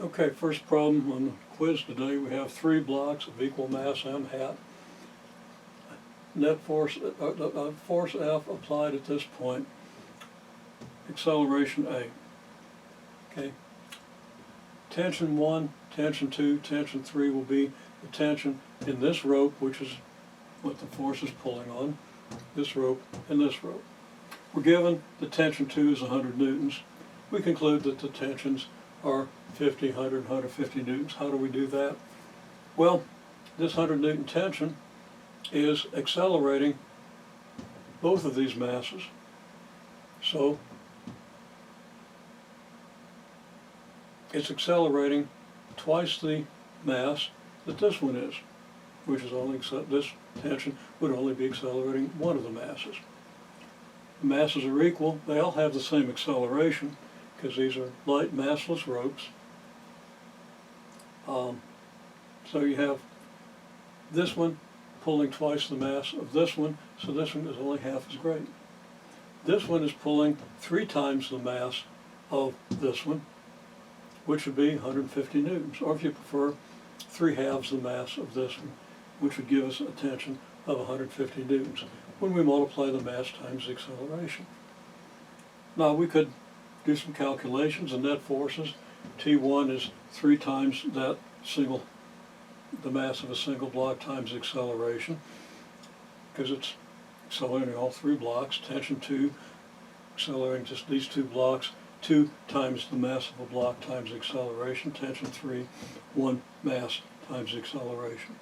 Okay, first problem on the quiz today, we have 3 blocks of equal mass m hat. Net force, force F applied at this point, acceleration A. Okay, tension 1, tension 2, tension 3 will be the tension in this rope, which is what the force is pulling on, this rope and this rope. We're given the tension 2 is 100 newtons. We conclude that the tensions are 50, 100, 150 newtons. How do we do that? Well, this 100 Newton tension is accelerating both of these masses. So it's accelerating twice the mass that this one is, which is only, this tension would only be accelerating one of the masses. The masses are equal. They all have the same acceleration because these are light massless ropes. So you have this one pulling twice the mass of this one, so this one is only half as great. This one is pulling 3 times the mass of this one, which would be 150 newtons, or if you prefer, 3/2 the mass of this one, which would give us a tension of 150 newtons when we multiply the mass times the acceleration. Now we could do some calculations. The net forces, T1 is 3 times that the mass of a single block times the acceleration, because it's accelerating all 3 blocks. Tension 2, accelerating just these 2 blocks, 2 times the mass of a block times the acceleration. Tension 3, 1 mass times the acceleration.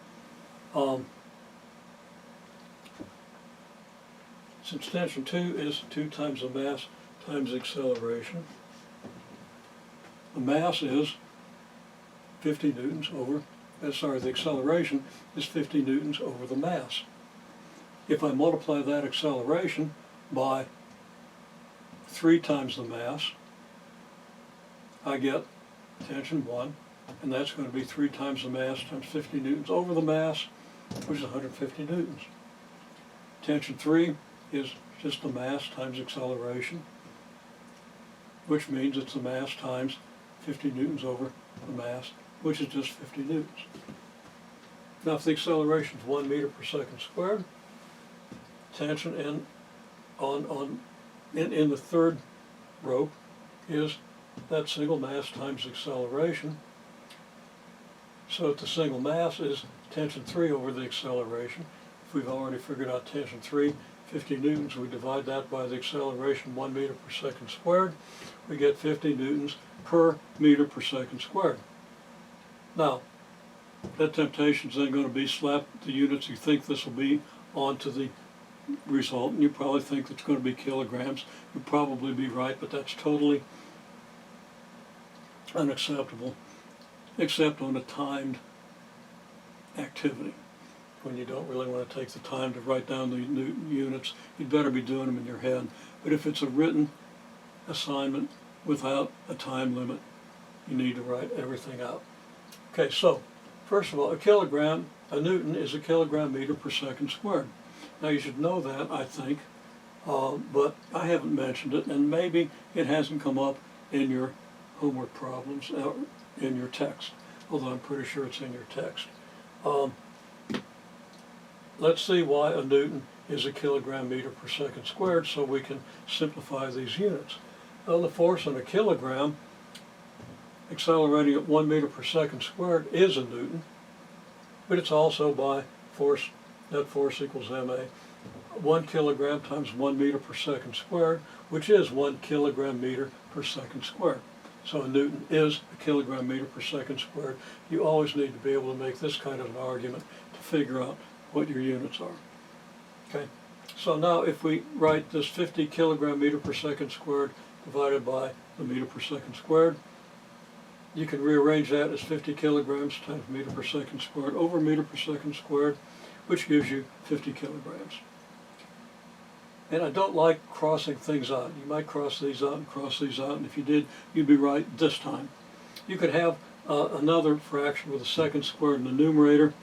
Since tension 2 is 2 times the mass times the acceleration, the mass is 50 newtons over, the acceleration is 50 newtons over the mass. If I multiply that acceleration by 3 times the mass, I get tension 1, and that's going to be 3 times the mass times 50 newtons over the mass, which is 150 newtons. Tension 3 is just the mass times acceleration, which means it's the mass times 50 newtons over the mass, which is just 50 newtons. Now if the acceleration is 1 meter per second squared, tension in the third rope is that single mass times acceleration. So that the single mass is tension 3 over the acceleration. If we've already figured out tension 3, 50 newtons, we divide that by the acceleration 1 meter per second squared, we get 50 newtons per meter per second squared. Now, that temptation is then going to be slap the units you think this will be onto the result, and you probably think it's going to be kilograms. You'll probably be right, but that's totally unacceptable, except on a timed activity. When you don't really want to take the time to write down the units, you'd better be doing them in your head. But if it's a written assignment without a time limit, you need to write everything out. Okay, so first of all, a newton is a kilogram meter per second squared. Now you should know that, I think, but I haven't mentioned it, and maybe it hasn't come up in your homework problems, in your text, although I'm pretty sure it's in your text. Let's see why a newton is a kilogram meter per second squared so we can simplify these units. Well, the force on a kilogram accelerating at 1 meter per second squared is a newton, but it's also by force, net force equals ma. 1 kilogram times 1 meter per second squared, which is 1 kilogram meter per second squared. So a newton is a kilogram meter per second squared. You always need to be able to make this kind of an argument to figure out what your units are. Okay, so now if we write this 50 kilogram meter per second squared divided by the meter per second squared, you can rearrange that as 50 kilograms times meter per second squared over meter per second squared, which gives you 50 kilograms. And I don't like crossing things out. You might cross these out and cross these out, and if you did, you'd be right this time. You could have another fraction with a second squared in the numerator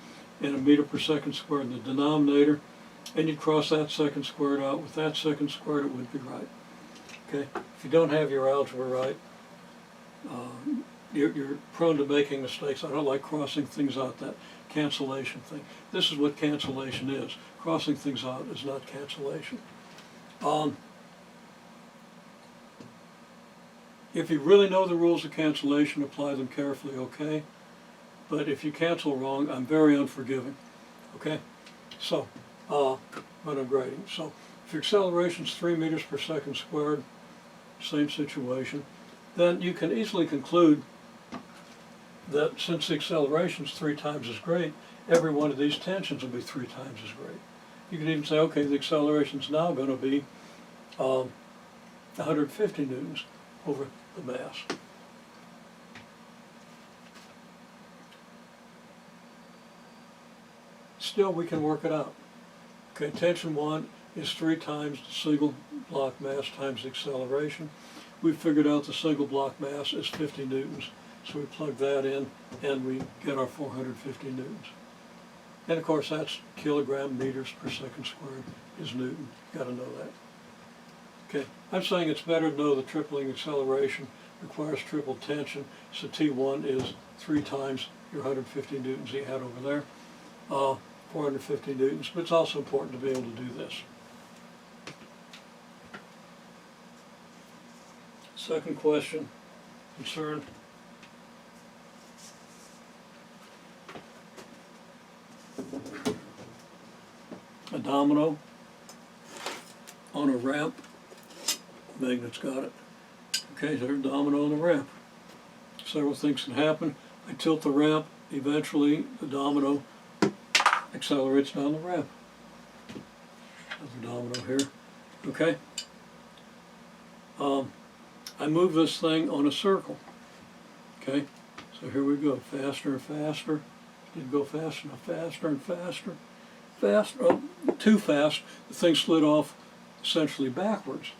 and a meter per second squared in the denominator, and you'd cross that second squared out with that second squared, it would be right. Okay, if you don't have your algebra right, you're prone to making mistakes. I don't like crossing things out, that cancellation thing. This is what cancellation is. Crossing things out is not cancellation. If you really know the rules of cancellation, apply them carefully, okay? But if you cancel wrong, I'm very unforgiving, okay? So, when I'm grading. So, if your acceleration is 3 meters per second squared, same situation, then you can easily conclude that since the acceleration is 3 times as great, every one of these tensions will be 3 times as great. You can even say, okay, the acceleration is now going to be 150 newtons over the mass. Still, we can work it out. Okay, tension 1 is 3 times the single block mass times the acceleration. We figured out the single block mass is 50 newtons. So we plug that in and we get our 450 newtons. And of course that's kilogram meters per second squared is Newton. You gotta know that. Okay, I'm saying it's better to know the tripling acceleration requires triple tension. So T1 is 3 times your 150 newtons you had over there. 450 newtons, but it's also important to be able to do this. Second question, concern. A domino on a ramp. Magnet's got it. Okay, there's a domino on the ramp. Several things can happen. I tilt the ramp, eventually the domino accelerates down the ramp. Another domino here. Okay. I move this thing on a circle. Okay, so here we go, faster and faster. Didn't go fast enough, faster and faster. Oh, too fast. The thing slid off essentially backwards.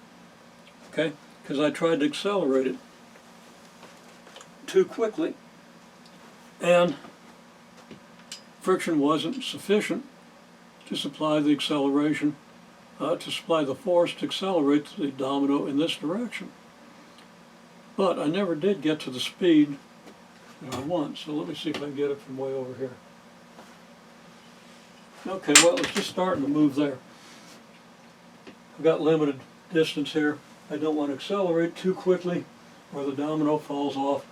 Okay, because I tried to accelerate it too quickly, and friction wasn't sufficient to supply the acceleration, to supply the force to accelerate the domino in this direction. But I never did get to the speed that I want, so let me see if I can get it from way over here. Okay, well, it's just starting to move there. I've got limited distance here. I don't want to accelerate too quickly or the domino falls off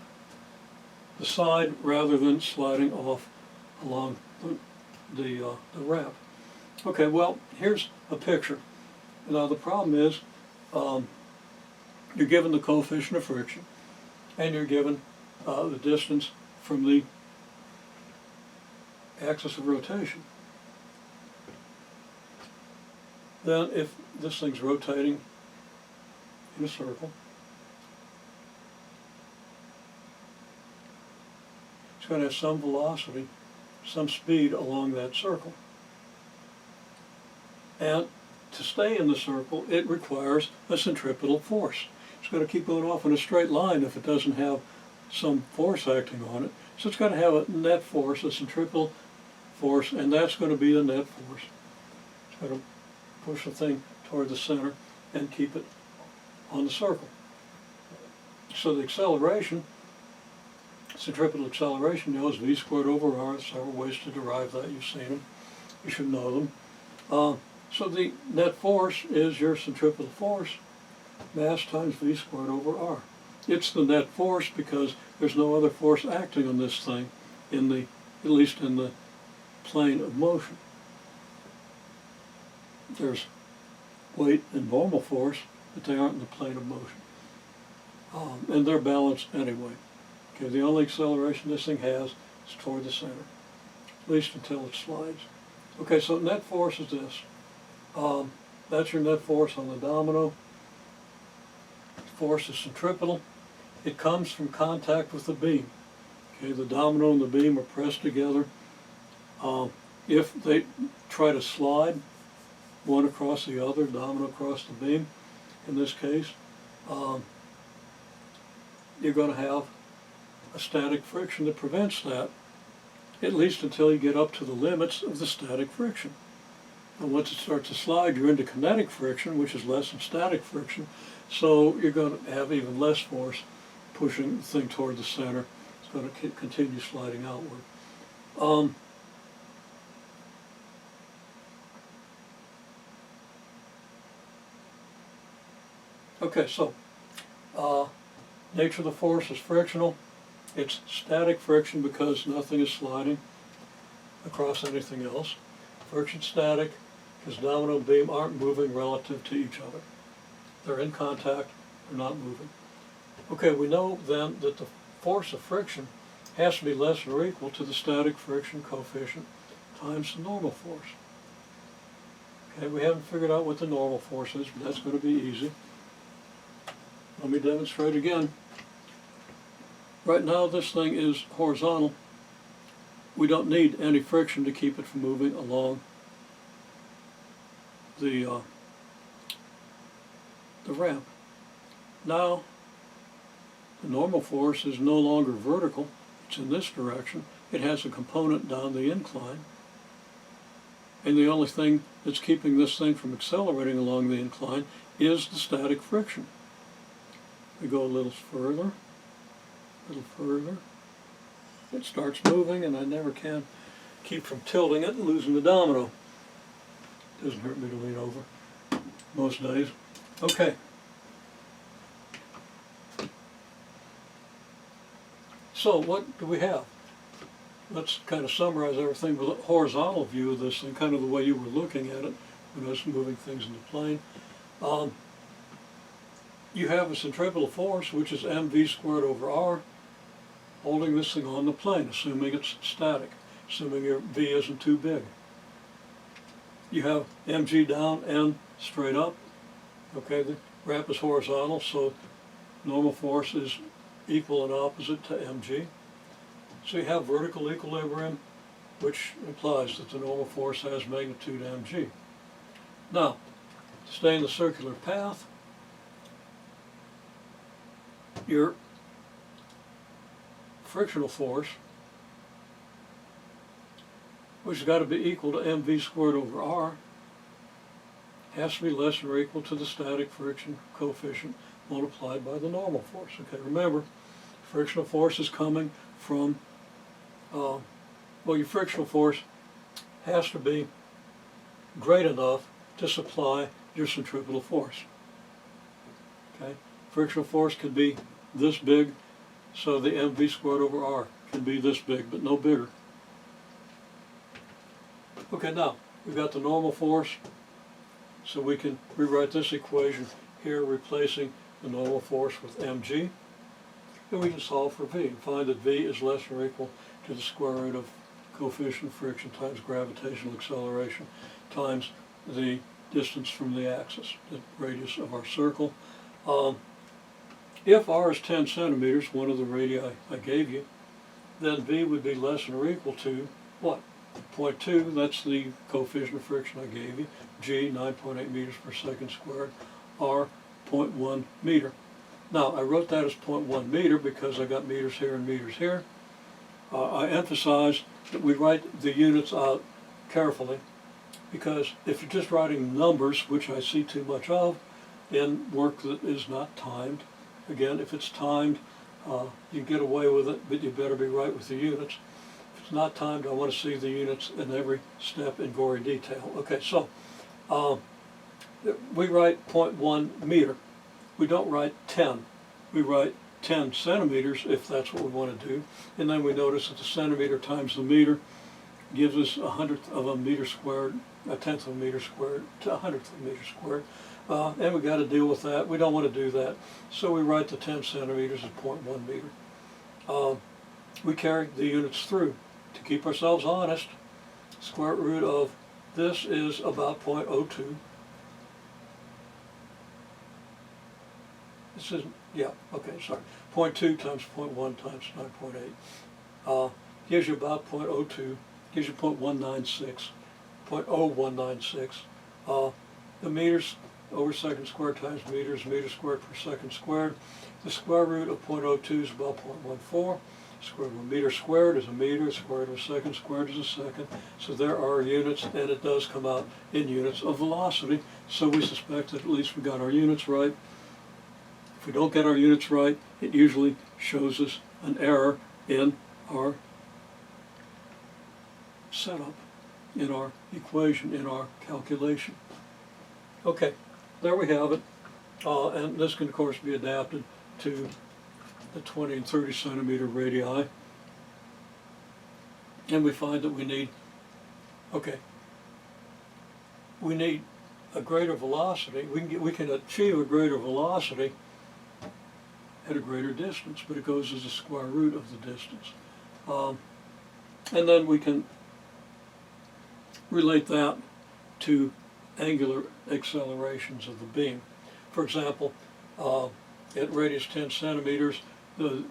the side rather than sliding off along the ramp. Okay, well, here's a picture. Now the problem is you're given the coefficient of friction and you're given the distance from the axis of rotation. Then if this thing's rotating in a circle, it's going to have some velocity, some speed along that circle. And to stay in the circle, it requires a centripetal force. It's going to keep going off in a straight line if it doesn't have some force acting on it. So it's going to have a net force, a centripetal force, and that's going to be the net force. It's going to push the thing toward the center and keep it on the circle. So the acceleration, centripetal acceleration, you know, is v squared over r. There's several ways to derive that. You've seen them. You should know them. So the net force is your centripetal force, mass times v squared over r. It's the net force because there's no other force acting on this thing in the, at least in the plane of motion. There's weight and normal force, but they aren't in the plane of motion. And they're balanced anyway. Okay, the only acceleration this thing has is toward the center, at least until it slides. Okay, so net force is this. That's your net force on the domino. Force is centripetal. It comes from contact with the beam. Okay, the domino and the beam are pressed together. If they try to slide one across the other, domino across the beam, in this case, you're going to have a static friction that prevents that, at least until you get up to the limits of the static friction. And once it starts to slide, you're into kinetic friction, which is less than static friction, so you're going to have even less force pushing the thing toward the center. It's going to continue sliding outward. Okay, so nature of the force is frictional. It's static friction because nothing is sliding across anything else. Friction static because domino and beam aren't moving relative to each other. They're in contact, they're not moving. Okay, we know then that the force of friction has to be less than or equal to the static friction coefficient times the normal force. Okay, we haven't figured out what the normal force is, but that's going to be easy. Let me demonstrate again. Right now this thing is horizontal. We don't need any friction to keep it from moving along the ramp. Now the normal force is no longer vertical, it's in this direction. It has a component down the incline, and the only thing that's keeping this thing from accelerating along the incline is the static friction. We go a little further, it starts moving, and I never can keep from tilting it and losing the domino. Doesn't hurt me to lean over most days. Okay. So what do we have? Let's kind of summarize everything with a horizontal view of this thing, kind of the way you were looking at it when I was moving things into plane. You have a centripetal force, which is mv squared over r, holding this thing on the plane, assuming it's static, assuming your v isn't too big. You have mg down and straight up. Okay, the ramp is horizontal, so normal force is equal and opposite to mg. So you have vertical equilibrium, which implies that the normal force has magnitude mg. Now, to stay in the circular path, your frictional force, which has got to be equal to mv squared over r, has to be less than or equal to the static friction coefficient multiplied by the normal force. Okay, remember, frictional force is coming from, well, your frictional force has to be great enough to supply your centripetal force. Okay, frictional force could be this big, so the mv squared over r can be this big, but no bigger. Okay, now we've got the normal force, so we can rewrite this equation here, replacing the normal force with mg, and we can solve for v and find that v is less than or equal to the square root of coefficient of friction times gravitational acceleration times the distance from the axis, the radius of our circle. If r is 10 centimeters, one of the radii I gave you, then v would be less than or equal to what? 0.2, that's the coefficient of friction I gave you, g, 9.8 meters per second squared, r, 0.1 meter. Now, I wrote that as 0.1 meter because I got meters here and meters here. I emphasize that we write the units out carefully, because if you're just writing numbers, which I see too much of in work that is not timed, again, if it's timed, you get away with it, but you better be right with the units. If it's not timed, I want to see the units in every step in gory detail. Okay, so we write 0.1 meter. We don't write 10. We write 10 centimeters if that's what we want to do. And then we notice that the centimeter times the meter gives us 1/100th of a meter squared, 1/10th of a meter squared to 100th of a meter squared. And we got to deal with that. We don't want to do that. So we write the 10 centimeters as 0.1 meter. We carry the units through to keep ourselves honest. Square root of this is about 0.02. This isn't, yeah, okay, sorry. 0.2 times 0.1 times 9.8 gives you about 0.02, gives you 0.196, 0.0196. The meters over second squared times meters squared per second squared. The square root of 0.02 is about 0.14. Square root of a meter squared is a meter, square root of a second squared is a second. So there are units, and it does come out in units of velocity. So we suspect that at least we got our units right. If we don't get our units right, it usually shows us an error in our setup, in our equation, in our calculation. Okay, there we have it. And this can, of course, be adapted to the 20 and 30 centimeter radii. And we find that we need a greater velocity. We can achieve a greater velocity at a greater distance, but it goes as the square root of the distance. And then we can relate that to angular accelerations of the beam. For example, at radius 10 centimeters, the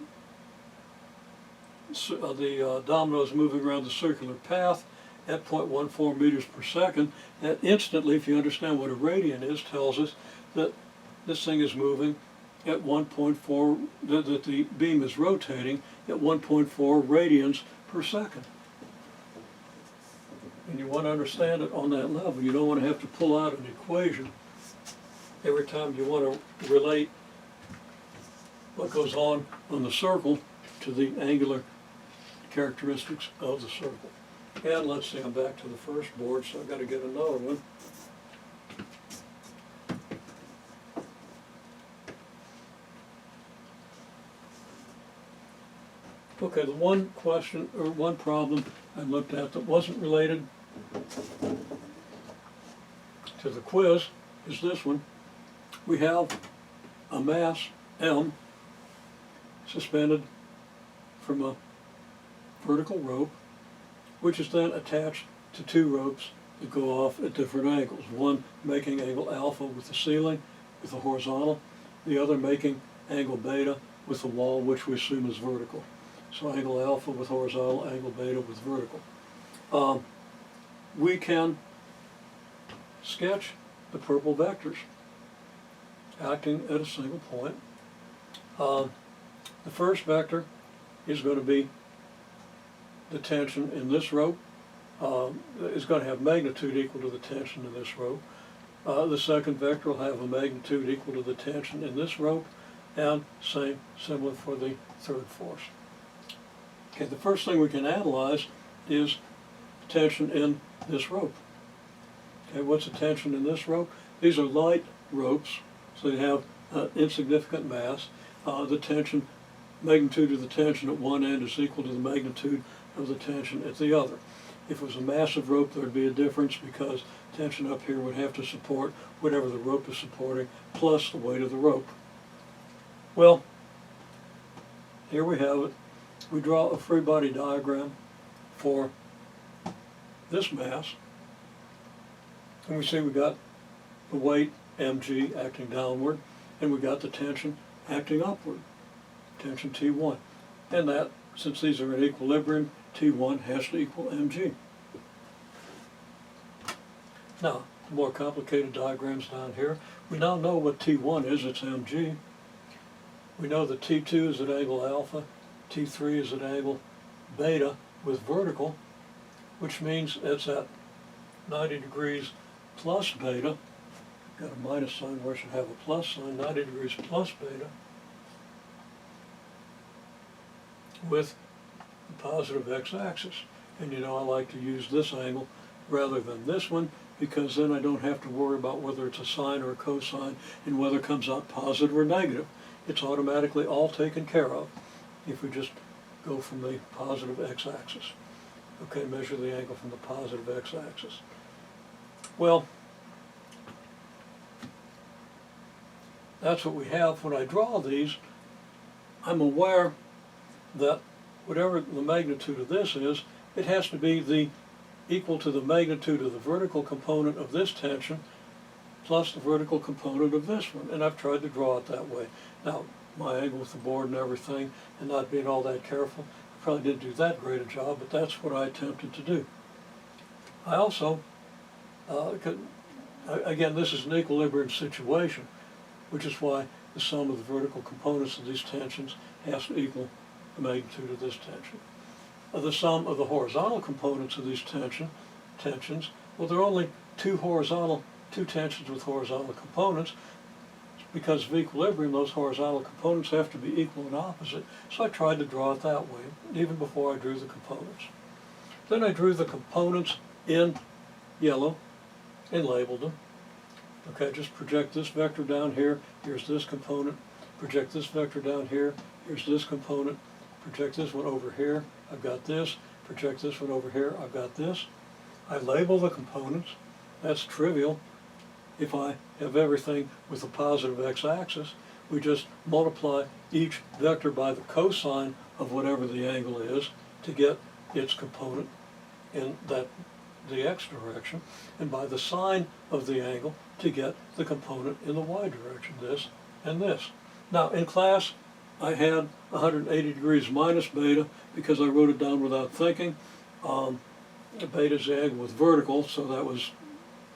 domino is moving around the circular path at 0.14 meters per second. That instantly, if you understand what a radian is, tells us that this thing is moving at 1.4, that the beam is rotating at 1.4 radians per second. And you want to understand it on that level. You don't want to have to pull out an equation every time you want to relate what goes on the circle to the angular characteristics of the circle. And let's see, I'm back to the first board, so I've got to get another one. Okay, the one question, or one problem I looked at that wasn't related to the quiz is this one. We have a mass, M, suspended from a vertical rope, which is then attached to two ropes that go off at different angles. One making angle alpha with the ceiling, with the horizontal, the other making angle beta with the wall, which we assume is vertical. So angle alpha with horizontal, angle beta with vertical. We can sketch the purple vectors acting at a single point. The first vector is going to be the tension in this rope. Is going to have magnitude equal to the tension in this rope. The second vector will have a magnitude equal to the tension in this rope, and similar for the third force. Okay, the first thing we can analyze is tension in this rope. Okay, what's the tension in this rope? These are light ropes, so they have insignificant mass. The tension, magnitude of the tension at one end is equal to the magnitude of the tension at the other. If it was a massive rope, there would be a difference because tension up here would have to support whatever the rope is supporting plus the weight of the rope. Well, here we have it. We draw a free body diagram for this mass, and we see we got the weight mg acting downward, and we got the tension acting upward, tension T1. And that, since these are in equilibrium, T1 has to equal mg. Now, more complicated diagrams down here. We now know what T1 is, it's mg. We know that T2 is at angle alpha, T3 is at angle beta with vertical, which means it's at 90 degrees plus beta. Got a minus sign where it should have a plus sign, 90 degrees plus beta, with the positive x-axis. And you know I like to use this angle rather than this one, because then I don't have to worry about whether it's a sine or a cosine and whether it comes out positive or negative. It's automatically all taken care of if we just go from the positive x-axis. Okay, measure the angle from the positive x-axis. Well, that's what we have. When I draw these, I'm aware that whatever the magnitude of this is, it has to be equal to the magnitude of the vertical component of this tension plus the vertical component of this one. And I've tried to draw it that way. Now, my angle with the board and everything, and not being all that careful, I probably didn't do that great a job, but that's what I attempted to do. I also, again, this is an equilibrium situation, which is why the sum of the vertical components of these tensions has to equal the magnitude of this tension. The sum of the horizontal components of these tensions, well, there are only two tensions with horizontal components, because of equilibrium, those horizontal components have to be equal and opposite. So I tried to draw it that way, even before I drew the components. Then I drew the components in yellow and labeled them. Okay, just project this vector down here, here's this component, project this vector down here, here's this component, project this one over here, I've got this, project this one over here, I've got this. I label the components. That's trivial. If I have everything with a positive x-axis, we just multiply each vector by the cosine of whatever the angle is to get its component in the x direction, and by the sine of the angle to get the component in the y direction, this and this. Now in class I had 180 degrees minus beta because I wrote it down without thinking. Beta is the angle with vertical, so that was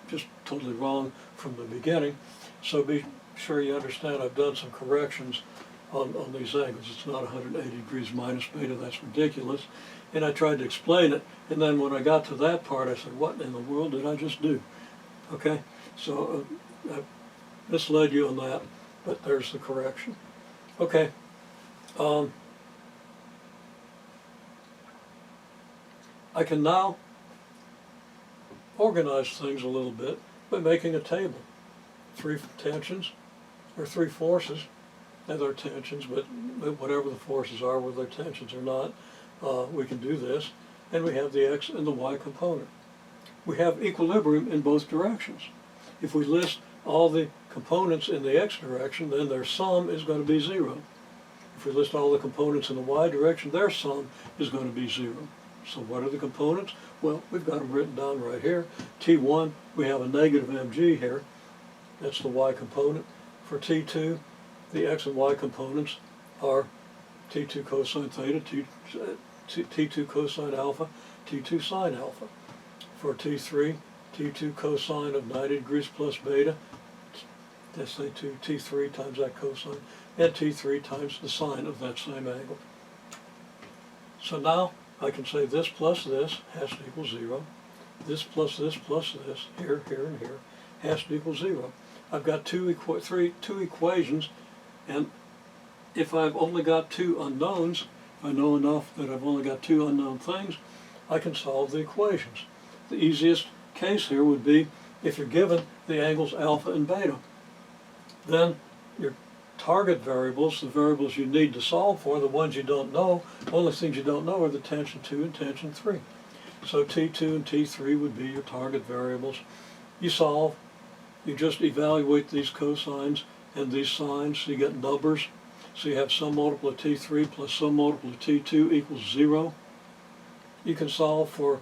just totally wrong from the beginning. So be sure you understand I've done some corrections on these angles. It's not 180 degrees minus beta, that's ridiculous. And I tried to explain it, and then when I got to that part I said, what in the world did I just do? Okay, so I misled you on that, but there's the correction. Okay, I can now organize things a little bit by making a table. 3 tensions, or 3 forces, and they're tensions, but whatever the forces are, whether they're tensions or not, we can do this, and we have the x and the y component. We have equilibrium in both directions. If we list all the components in the x direction, then their sum is going to be 0. If we list all the components in the y direction, their sum is going to be 0. So what are the components? Well, we've got them written down right here. T1, we have a negative mg here. That's the y component. For T2, the x and y components are T2 cosine theta, T2 cosine alpha, T2 sine alpha. For T3, T2 cosine of 90 degrees plus beta, that's T3 times that cosine, and T3 times the sine of that same angle. So now I can say this plus this has to equal 0. This plus this plus this, here, here, and here, has to equal 0. I've got two equations, and if I've only got 2 unknowns, if I know enough that I've only got 2 unknown things, I can solve the equations. The easiest case here would be if you're given the angles alpha and beta. Then your target variables, the variables you need to solve for, the ones you don't know, only things you don't know are the tension 2 and tension 3. So T2 and T3 would be your target variables. You solve, you just evaluate these cosines and these sines, so you get numbers. So you have some multiple of T3 plus some multiple of T2 equals 0. You can solve for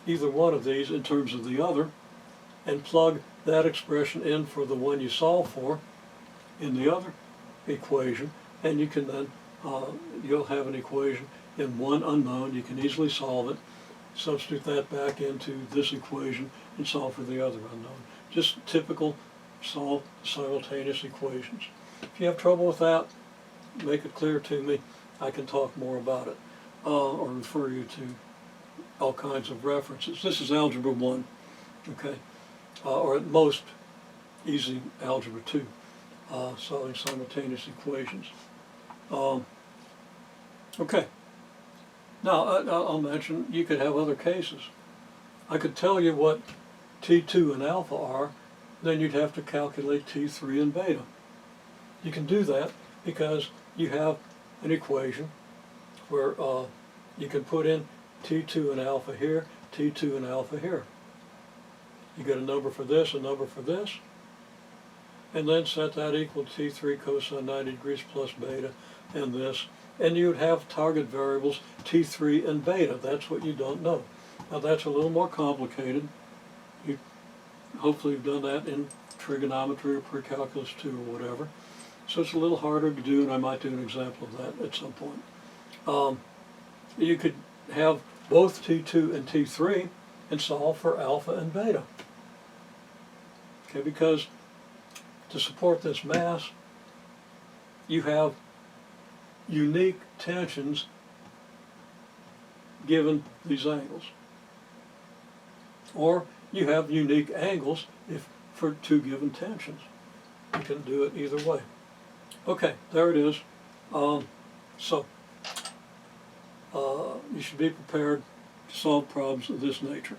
either one of these in terms of the other and plug that expression in for the one you solve for in the other equation, and you can then, you'll have an equation in one unknown. You can easily solve it, substitute that back into this equation, and solve for the other unknown. Just typical solve simultaneous equations. If you have trouble with that, make it clear to me. I can talk more about it, or refer you to all kinds of references. This is Algebra 1, okay, or at most easy Algebra 2. Solving simultaneous equations. Okay. Now, I'll mention you could have other cases. I could tell you what T2 and alpha are, then you'd have to calculate T3 and beta. You can do that because you have an equation where you can put in T2 and alpha here, T2 and alpha here. You get a number for this, a number for this, and then set that equal to T3 cosine 90 degrees plus beta and this, and you'd have target variables T3 and beta. That's what you don't know. Now that's a little more complicated. Hopefully you've done that in trigonometry or pre-calculus 2 or whatever. So it's a little harder to do, and I might do an example of that at some point. You could have both T2 and T3 and solve for alpha and beta. Okay, because to support this mass, you have unique tensions given these angles. Or you have unique angles for 2 given tensions. You can do it either way. Okay, there it is. So you should be prepared to solve problems of this nature.